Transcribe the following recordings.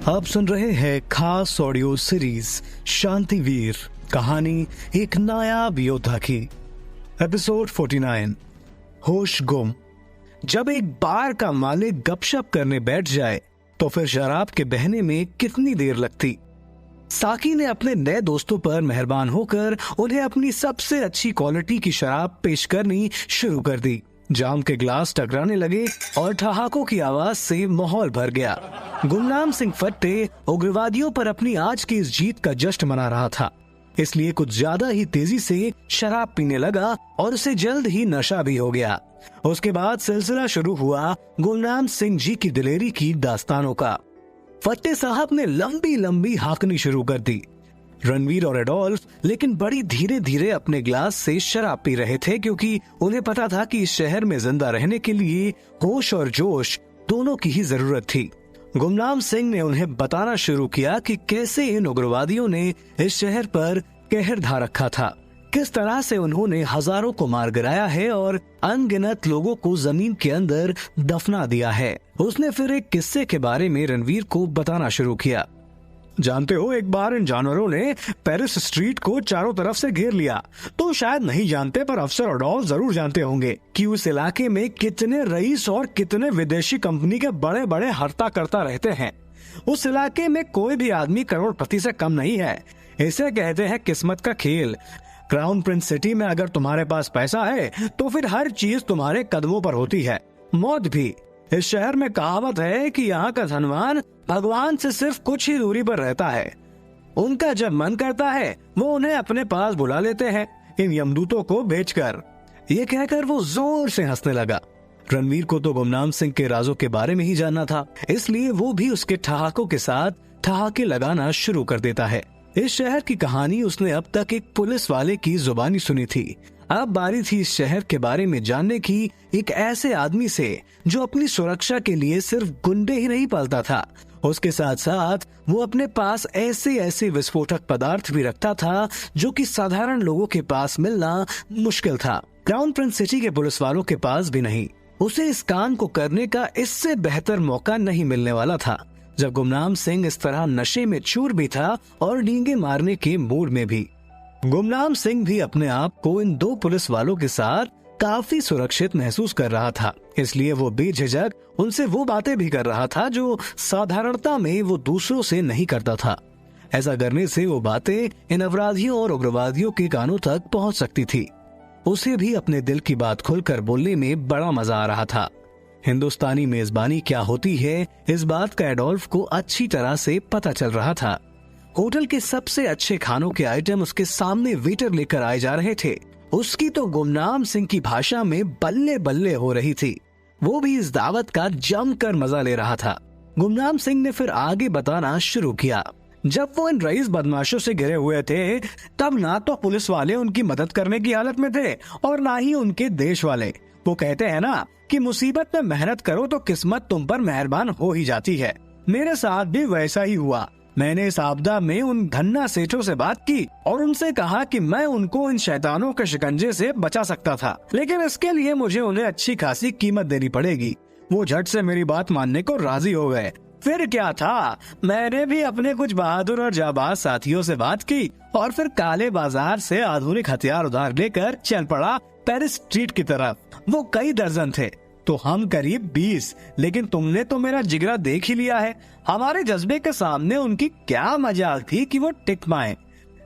आप सुन रहे हैं खास ऑडियो सीरीज शांतिवीर, कहानी एक नायाब योद्धा की। एपिसोड 49, होश गुम। जब एक बार का मालिक गपशप करने बैठ जाए तो फिर शराब के बहने में कितनी देर लगती। साकी ने अपने नए दोस्तों पर मेहरबान होकर उन्हें अपनी सबसे अच्छी क्वालिटी की शराब पेश करनी शुरू कर दी। जाम के ग्लास टकराने लगे और ठहाकों की आवाज से माहौल भर गया। गुमनाम सिंह फट्टे उग्रवादियों पर अपनी आज की इस जीत का जश्न मना रहा था, इसलिए कुछ ज्यादा ही तेजी से शराब पीने लगा और उसे जल्द ही नशा भी हो गया। उसके बाद सिलसिला शुरू हुआ गुमनाम सिंह जी की दिलेरी की दास्तानों का। फट्टे साहब ने लंबी लंबी हाकनी शुरू कर दी। रणवीर और एडोल्फ लेकिन बड़ी धीरे धीरे अपने ग्लास से शराब पी रहे थे, क्योंकि उन्हें पता था कि इस शहर में जिंदा रहने के लिए होश और जोश दोनों की ही जरूरत थी। गुमनाम सिंह ने उन्हें बताना शुरू किया कि कैसे इन उग्रवादियों ने इस शहर पर कहर ढा रखा था, किस तरह से उन्होंने हजारों को मार गिराया है और अनगिनत लोगों को जमीन के अंदर दफना दिया है। उसने फिर एक किस्से के बारे में रणवीर को बताना शुरू किया। जानते हो, एक बार इन जानवरों ने पेरिस स्ट्रीट को चारों तरफ से घेर लिया। तो शायद नहीं जानते, पर अफसर अडोल्फ जरूर जानते होंगे कि उस इलाके में कितने रईस और कितने विदेशी कंपनी के बड़े बड़े हर्ता करता रहते हैं। उस इलाके में कोई भी आदमी करोड़पति से कम नहीं है। इसे कहते हैं किस्मत का खेल। क्राउन प्रिंस सिटी में अगर तुम्हारे पास पैसा है तो फिर हर चीज तुम्हारे कदमों पर होती है, मौत भी। इस शहर में कहावत है कि यहाँ का धनवान भगवान से सिर्फ कुछ ही दूरी पर रहता है। उनका जब मन करता है वो उन्हें अपने पास बुला लेते हैं, इन यमदूतों को बेचकर। ये कहकर वो जोर से हंसने लगा। रणवीर को तो गुमनाम सिंह के राजों के बारे में ही जानना था, इसलिए वो भी उसके ठहाकों के साथ ठहाके लगाना शुरू कर देता है। इस शहर की कहानी उसने अब तक एक पुलिस वाले की जुबानी सुनी थी। अब बारी थी इस शहर के बारे में जानने की एक ऐसे आदमी से जो अपनी सुरक्षा के लिए सिर्फ गुंडे ही नहीं पालता था, उसके साथ साथ वो अपने पास ऐसे ऐसे विस्फोटक पदार्थ भी रखता था जो कि साधारण लोगों के पास मिलना मुश्किल था। क्राउन प्रिंस सिटी के पुलिस वालों के पास भी नहीं। उसे इस काम को करने का इससे बेहतर मौका नहीं मिलने वाला था, जब गुमनाम सिंह इस तरह नशे में चूर भी था और डींगे मारने के मूड में भी। गुमनाम सिंह भी अपने आप को इन दो पुलिस वालों के साथ काफी सुरक्षित महसूस कर रहा था, इसलिए वो बेझिझक उनसे वो बातें भी कर रहा था जो साधारणता में वो दूसरों से नहीं करता था। ऐसा करने से वो बातें इन अपराधियों और उग्रवादियों के कानों तक पहुंच सकती थी। उसे भी अपने दिल की बात खुलकर बोलने में बड़ा मजा आ रहा था। हिंदुस्तानी मेजबानी क्या होती है, इस बात का एडोल्फ को अच्छी तरह से पता चल रहा था। होटल के सबसे अच्छे खानों के आइटम उसके सामने वेटर लेकर आए जा रहे थे। उसकी तो गुमनाम सिंह की भाषा में बल्ले बल्ले हो रही थी। वो भी इस दावत का जमकर मजा ले रहा था। गुमनाम सिंह ने फिर आगे बताना शुरू किया। जब वो इन रईस बदमाशों से घिरे हुए थे, तब ना तो पुलिस वाले उनकी मदद करने की हालत में थे और ना ही उनके देश वाले। वो कहते हैं ना कि मुसीबत में मेहनत करो तो किस्मत तुम पर मेहरबान हो ही जाती है। मेरे साथ भी वैसा ही हुआ। मैंने इस आपदा में उन धन्ना सेठों से बात की और उनसे कहा कि मैं उनको इन शैतानों के शिकंजे से बचा सकता था, लेकिन इसके लिए मुझे उन्हें अच्छी खासी कीमत देनी पड़ेगी। वो झट से मेरी बात मानने को राजी हो गए। फिर क्या था, मैंने भी अपने कुछ बहादुर और जाबाज साथियों से बात की और फिर काले बाजार से आधुनिक हथियार उधार लेकर चल पड़ा पेरिस स्ट्रीट की तरफ। वो कई दर्जन थे तो हम करीब 20, लेकिन तुमने तो मेरा जिगरा देख ही लिया है। हमारे जज्बे के सामने उनकी क्या मजाल थी कि वो टिक पाए।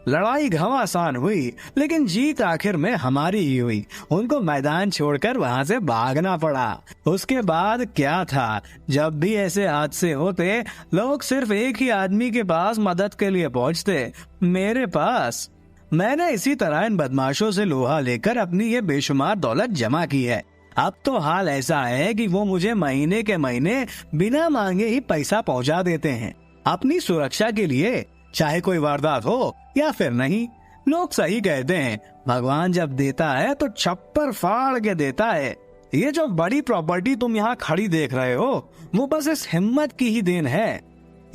लड़ाई घमासान हुई, लेकिन जीत आखिर में हमारी ही हुई। उनको मैदान छोड़कर वहां से भागना पड़ा। उसके बाद क्या था, जब भी ऐसे हादसे होते लोग सिर्फ एक ही आदमी के पास मदद के लिए पहुंचते, मेरे पास। मैंने इसी तरह इन बदमाशों से लोहा लेकर अपनी ये बेशुमार दौलत जमा की है। अब तो हाल ऐसा है कि वो मुझे महीने के महीने बिना मांगे ही पैसा पहुंचा देते हैं, अपनी सुरक्षा के लिए, चाहे कोई वारदात हो या फिर नहीं। लोग सही कहते हैं, भगवान जब देता है तो छप्पर फाड़ के देता है। ये जो बड़ी प्रॉपर्टी तुम यहाँ खड़ी देख रहे हो, वो बस इस हिम्मत की ही देन है।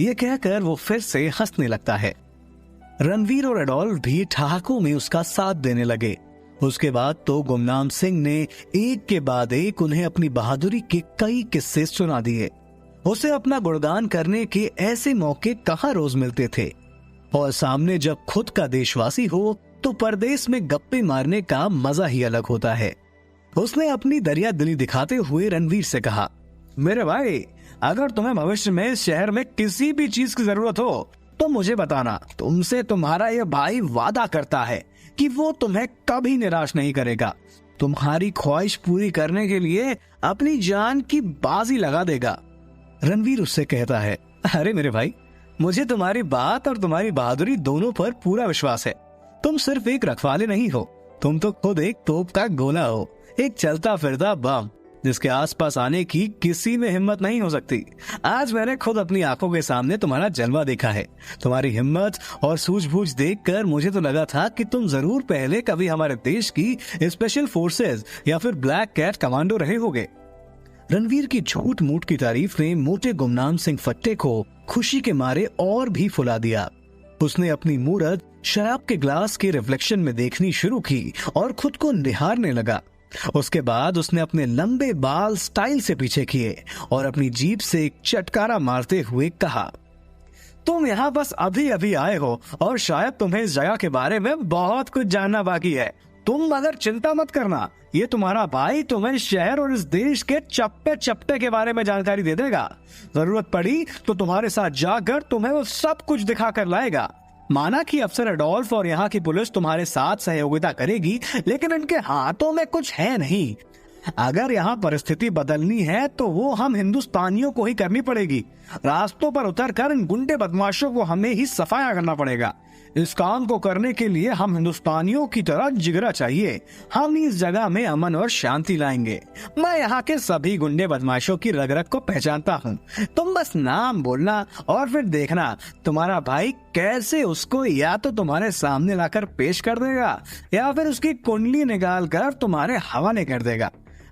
ये कहकर वो फिर से हंसने लगता है। रणवीर और एडोल्फ भी ठहाकों में उसका साथ देने लगे। उसके बाद तो गुमनाम सिंह ने एक के बाद एक उन्हें अपनी बहादुरी के कई किस्से सुना दिए। उसे अपना गुणगान करने के ऐसे मौके कहाँ रोज मिलते थे, और सामने जब खुद का देशवासी हो तो परदेश में गप्पे मारने का मजा ही अलग होता है। उसने अपनी दरिया दिली दिखाते हुए रणवीर से कहा, मेरे भाई, अगर तुम्हें भविष्य में इस शहर में किसी भी चीज की जरूरत हो तो मुझे बताना। तुमसे तुम्हारा यह भाई वादा करता है कि वो तुम्हें कभी निराश नहीं करेगा, तुम्हारी ख्वाहिश पूरी करने के लिए अपनी जान की बाजी लगा देगा। रणवीर उससे कहता है, अरे मेरे भाई, मुझे तुम्हारी बात और तुम्हारी बहादुरी दोनों पर पूरा विश्वास है। तुम सिर्फ एक रखवाले नहीं हो, तुम तो खुद एक तोप का गोला हो, एक चलता फिरता बम जिसके आसपास आने की किसी में हिम्मत नहीं हो सकती। आज मैंने खुद अपनी आंखों के सामने तुम्हारा जलवा देखा है। तुम्हारी हिम्मत और सूझबूझ देखकर मुझे तो लगा था कि तुम जरूर पहले कभी हमारे देश की स्पेशल फोर्सेस या फिर ब्लैक कैट कमांडो रहे होगे। रणवीर की झूठ मूठ की तारीफ ने मोटे गुमनाम सिंह फट्टे को खुशी के मारे और भी फुला दिया। उसने अपनी मूरत शराब के ग्लास के रिफ्लेक्शन में देखनी शुरू की और खुद को निहारने लगा। उसके बाद उसने अपने लंबे बाल स्टाइल से पीछे किए और अपनी जीभ से एक चटकारा मारते हुए कहा, तुम यहाँ बस अभी अभी आए हो और शायद तुम्हें इस जगह के बारे में बहुत कुछ जानना बाकी है। तुम मगर चिंता मत करना, ये तुम्हारा भाई तुम्हें शहर और इस देश के चप्पे चप्पे के बारे में जानकारी दे देगा। जरूरत पड़ी तो तुम्हारे साथ जाकर तुम्हें वो सब कुछ दिखा कर लाएगा। माना कि अफसर एडोल्फ और यहाँ की पुलिस तुम्हारे साथ सहयोगिता करेगी, लेकिन इनके हाथों में कुछ है नहीं। अगर यहाँ परिस्थिति बदलनी है तो वो हम हिंदुस्तानियों को ही करनी पड़ेगी। रास्तों पर उतरकर इन गुंडे बदमाशों को हमें ही सफाया करना पड़ेगा। इस काम को करने के लिए हम हिंदुस्तानियों की तरह जिगरा चाहिए। हम इस जगह में अमन और शांति लाएंगे। मैं यहाँ के सभी गुंडे बदमाशों की रग रग को पहचानता हूँ। तुम बस नाम बोलना और फिर देखना तुम्हारा भाई कैसे उसको या तो तुम्हारे सामने लाकर पेश कर देगा या फिर उसकी कुंडली निकाल कर तुम्हारे हवाले कर देगा।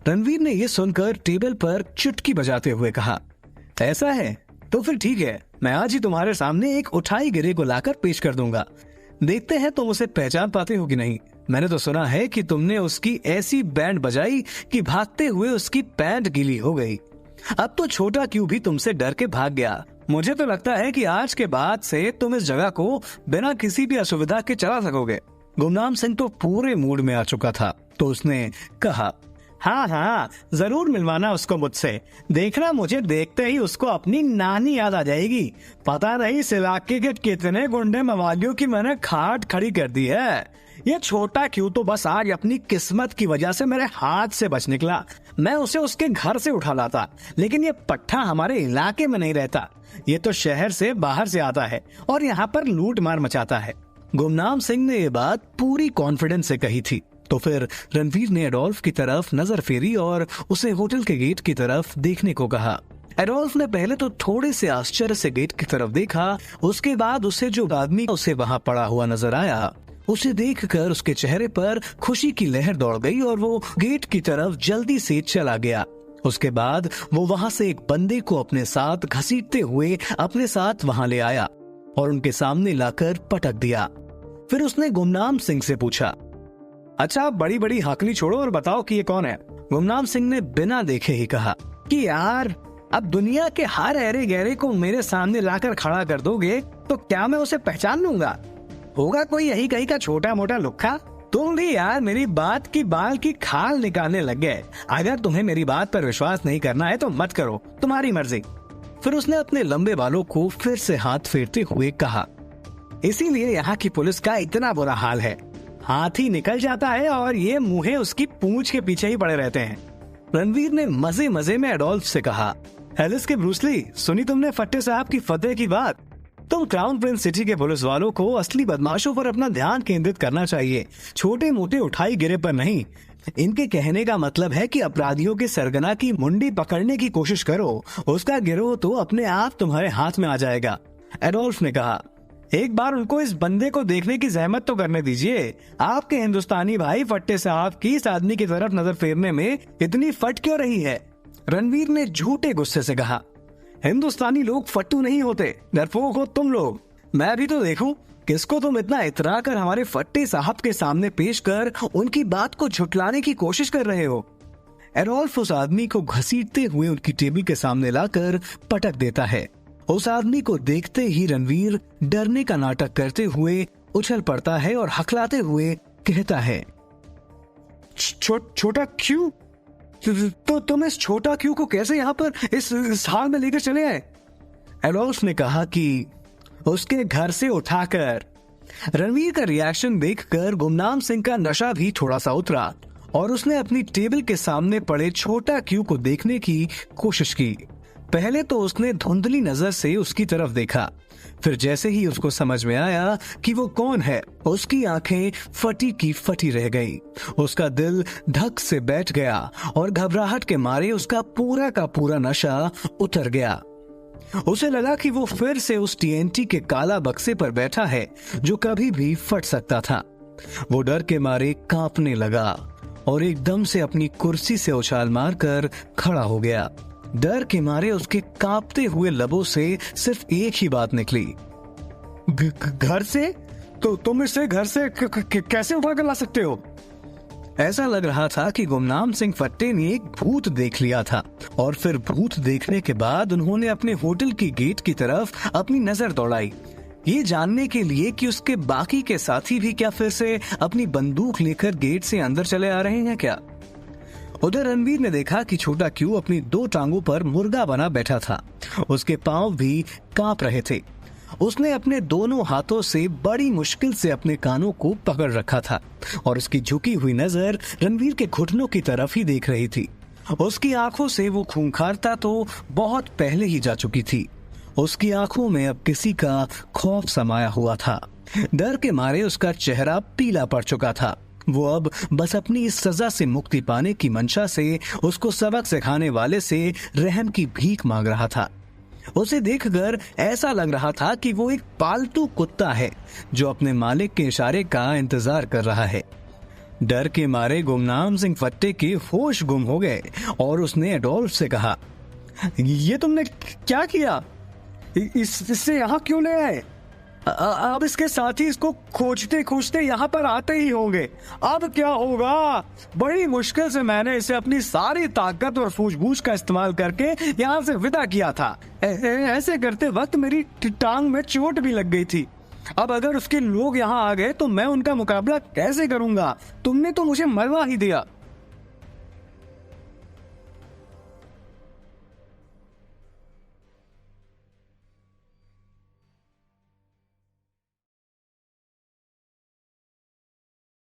रणवीर ने यह सुनकर टेबल पर चुटकी बजाते हुए कहा, ऐसा है तो फिर ठीक है, मैं आज ही तुम्हारे सामने एक उठाई गिरे को लाकर पेश कर दूंगा। देखते हैं तुम उसे पहचान पाते हो कि नहीं। मैंने तो सुना है कि तुमने उसकी ऐसी बैंड बजाई कि भागते हुए उसकी पैंट गीली हो गई। अब तो छोटा क्यों भी तुमसे डर के भाग गया। मुझे तो लगता है कि आज के बाद से तुम इस जगह को बिना किसी भी असुविधा के चला सकोगे। गुमनाम सिंह तो पूरे मूड में आ चुका था, तो उसने कहा, हाँ हाँ, जरूर मिलवाना उसको मुझसे। देखना, मुझे देखते ही उसको अपनी नानी याद आ जाएगी। पता नहीं इस इलाके के कितने गुंडे मवालियों की मैंने खाट खड़ी कर दी है। ये छोटा क्यों तो बस आज अपनी किस्मत की वजह से मेरे हाथ से बच निकला। मैं उसे उसके घर से उठा लाता, लेकिन ये पट्टा हमारे इलाके में नहीं रहता। ये तो शहर से बाहर से आता है और यहाँ पर लूट मार मचाता है। गुमनाम सिंह ने ये बात पूरी कॉन्फिडेंस से कही थी। तो फिर रणवीर ने एडोल्फ की तरफ नजर फेरी और उसे होटल के गेट की तरफ देखने को कहा। एडोल्फ ने पहले तो थोड़े से आश्चर्य से गेट की तरफ देखा, उसके बाद उसे जो आदमी उसे वहां पड़ा हुआ नजर आया, उसे देखकर उसके चेहरे पर खुशी की लहर दौड़ गई और वो गेट की तरफ जल्दी से चला गया। उसके बाद वो वहां से एक बंदे को अपने साथ घसीटते हुए अपने साथ वहां ले आया और उनके सामने लाकर पटक दिया। फिर उसने गुमनाम सिंह से पूछा, अच्छा, बड़ी बड़ी हाकली छोड़ो और बताओ कि ये कौन है। गुमनाम सिंह ने बिना देखे ही कहा कि यार, अब दुनिया के हर ऐरे गहरे को मेरे सामने लाकर खड़ा कर दोगे तो क्या मैं उसे पहचान लूंगा? होगा कोई यही कहीं का छोटा मोटा लुक्खा। तुम भी यार मेरी बात की बाल की खाल निकालने लग गए। अगर तुम्हें मेरी बात पर विश्वास नहीं करना है तो मत करो, तुम्हारी मर्जी। फिर उसने अपने लंबे बालों को फिर से हाथ फेरते हुए कहा, इसीलिए यहाँ की पुलिस का इतना बुरा हाल है। हाथी निकल जाता है और ये मुंहे उसकी पूंछ के पीछे ही पड़े रहते हैं। रणवीर ने मजे मजे में एडोल्फ से कहा, एलिस के ब्रूसली, सुनी तुमने फट्टे साहब की फतेह की बात? तुम क्राउन प्रिंस सिटी के पुलिस वालों को असली बदमाशों पर अपना ध्यान केंद्रित करना चाहिए, छोटे मोटे उठाई गिरे पर नहीं। इनके कहने का मतलब है कि अपराधियों के सरगना की मुंडी पकड़ने की कोशिश करो, उसका गिरोह तो अपने आप तुम्हारे हाथ में आ जाएगा। एडोल्फ ने कहा, एक बार उनको इस बंदे को देखने की जहमत तो करने दीजिए। आपके हिंदुस्तानी भाई फट्टे साहब की इस आदमी की तरफ नजर फेरने में इतनी फट क्यों रही है? रणवीर ने झूठे गुस्से से कहा, हिंदुस्तानी लोग फट्टू नहीं होते, डरपोक हो तुम लोग। मैं भी तो देखूं किसको तुम इतना इतरा कर हमारे फट्टे साहब के सामने पेश कर उनकी बात को झुटलाने की कोशिश कर रहे हो। एडोल्फ उस आदमी को घसीटते हुए उनकी टेबल के सामने लाकर पटक देता है। उस आदमी को देखते ही रणवीर डरने का नाटक करते हुए उछल पड़ता है और हकलाते हुए कहता है, छोटा क्यू? तो तुम इस छोटा क्यू को कैसे यहाँ पर इस हाल में लेकर चले आए? एडोल्फ ने कहा कि उसके घर से उठाकर। रणवीर का रिएक्शन देखकर गुमनाम सिंह का नशा भी थोड़ा सा उतरा और उसने अपनी टेबल के सामने पड़े छोटा क्यू को देखने की कोशिश की। पहले तो उसने धुंधली नजर से उसकी तरफ देखा, फिर जैसे ही उसको समझ में आया कि वो कौन है, उसकी आंखें फटी की फटी रह गई। उसका दिल धक से बैठ गया और घबराहट के मारे उसका पूरा का पूरा नशा उतर गया। उसे लगा कि वो फिर से उस टीएनटी के काला बक्से पर बैठा है जो कभी भी फट सकता था। वो डर के मारे कांपने लगा और एकदम से अपनी कुर्सी से उछाल मारकर खड़ा हो गया। डर के मारे उसके कांपते हुए लबों से सिर्फ एक ही बात निकली, घर से? तो तुम इसे घर से कैसे उठा कर ला सकते हो? ऐसा लग रहा था कि गुमनाम सिंह फट्टे ने एक भूत देख लिया था और फिर भूत देखने के बाद उन्होंने अपने होटल की गेट की तरफ अपनी नजर दौड़ाई, ये जानने के लिए कि उसके बाकी के साथी भी क्या फिर से अपनी बंदूक लेकर गेट से अंदर चले आ रहे हैं क्या। उधर रणवीर ने देखा कि छोटा क्यू अपनी 2 टांगों पर मुर्गा बना बैठा था। उसके पांव भी कांप रहे थे। उसने अपने दोनों हाथों से बड़ी मुश्किल से अपने कानों को पकड़ रखा था और उसकी झुकी हुई नजर रणवीर के घुटनों की तरफ ही देख रही थी। उसकी आंखों से वो खूंखारता तो बहुत पहले ही जा चुकी थी। उसकी आंखों में अब किसी का खौफ समाया हुआ था। डर के मारे उसका चेहरा पीला पड़ चुका था। वो अब बस अपनी इस सजा से मुक्ति पाने की मंशा से उसको सबक सिखाने वाले से रहम की भीख मांग रहा था। उसे देखकर ऐसा लग रहा था कि वो एक पालतू कुत्ता है जो अपने मालिक के इशारे का इंतजार कर रहा है। डर के मारे गुमनाम सिंह फट्टे के होश गुम हो गए और उसने एडोल्फ से कहा, ये तुमने क्या किया? इससे यहाँ क्यों ले आए? अब इसके साथी इसको खोजते खोजते यहाँ पर आते ही होंगे। अब क्या होगा? बड़ी मुश्किल से मैंने इसे अपनी सारी ताकत और सूझबूझ का इस्तेमाल करके यहाँ से विदा किया था। ऐसे करते वक्त मेरी टांग में चोट भी लग गई थी। अब अगर उसके लोग यहाँ आ गए तो मैं उनका मुकाबला कैसे करूंगा? तुमने तो मुझे मरवा ही दिया।